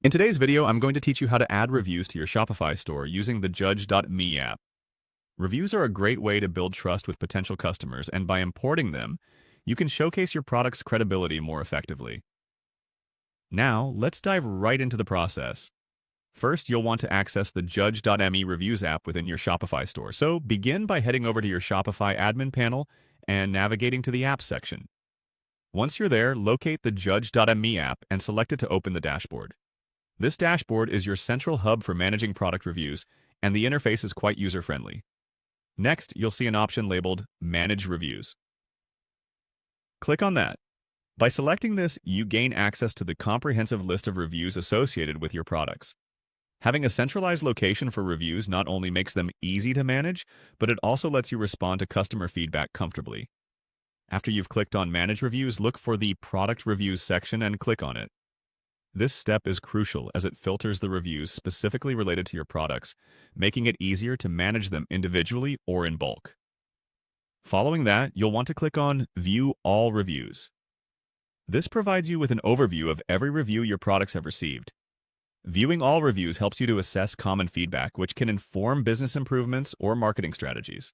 In today's video, I'm going to teach you how to add reviews to your Shopify store using the Judge.me app. Reviews are a great way to build trust with potential customers, and by importing them, you can showcase your product's credibility more effectively. Now, let's dive right into the process. First, you'll want to access the Judge.me Reviews app within your Shopify store. So begin by heading over to your Shopify admin panel and navigating to the Apps section. Once you're there, locate the Judge.me app and select it to open the dashboard. This dashboard is your central hub for managing product reviews, and the interface is quite user-friendly. Next, you'll see an option labeled Manage Reviews. Click on that. By selecting this, you gain access to the comprehensive list of reviews associated with your products. Having a centralized location for reviews not only makes them easy to manage, but it also lets you respond to customer feedback comfortably. After you've clicked on Manage Reviews, look for the Product Reviews section and click on it. This step is crucial as it filters the reviews specifically related to your products, making it easier to manage them individually or in bulk. Following that, you'll want to click on View All Reviews. This provides you with an overview of every review your products have received. Viewing all reviews helps you to assess common feedback, which can inform business improvements or marketing strategies.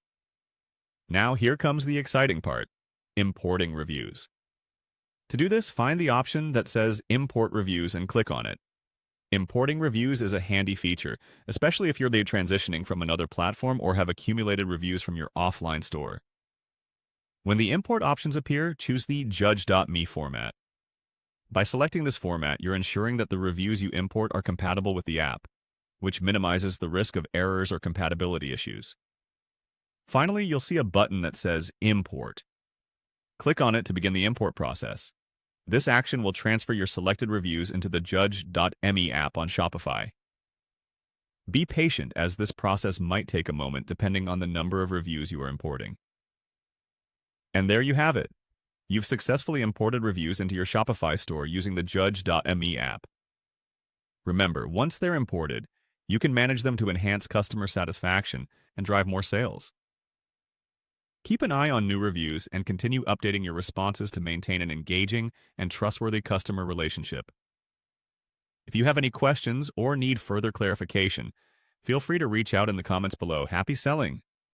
Now, here comes the exciting part: importing reviews. To do this, find the option that says Import Reviews and click on it. Importing reviews is a handy feature, especially if you're transitioning from another platform or have accumulated reviews from your offline store. When the import options appear, choose the Judge.me format. By selecting this format, you're ensuring that the reviews you import are compatible with the app, which minimizes the risk of errors or compatibility issues. Finally, you'll see a button that says Import. Click on it to begin the import process. This action will transfer your selected reviews into the Judge.me app on Shopify. Be patient, as this process might take a moment depending on the number of reviews you are importing. And there you have it. You've successfully imported reviews into your Shopify store using the Judge.me app. Remember, once they're imported, you can manage them to enhance customer satisfaction and drive more sales. Keep an eye on new reviews and continue updating your responses to maintain an engaging and trustworthy customer relationship. If you have any questions or need further clarification, feel free to reach out in the comments below. Happy selling!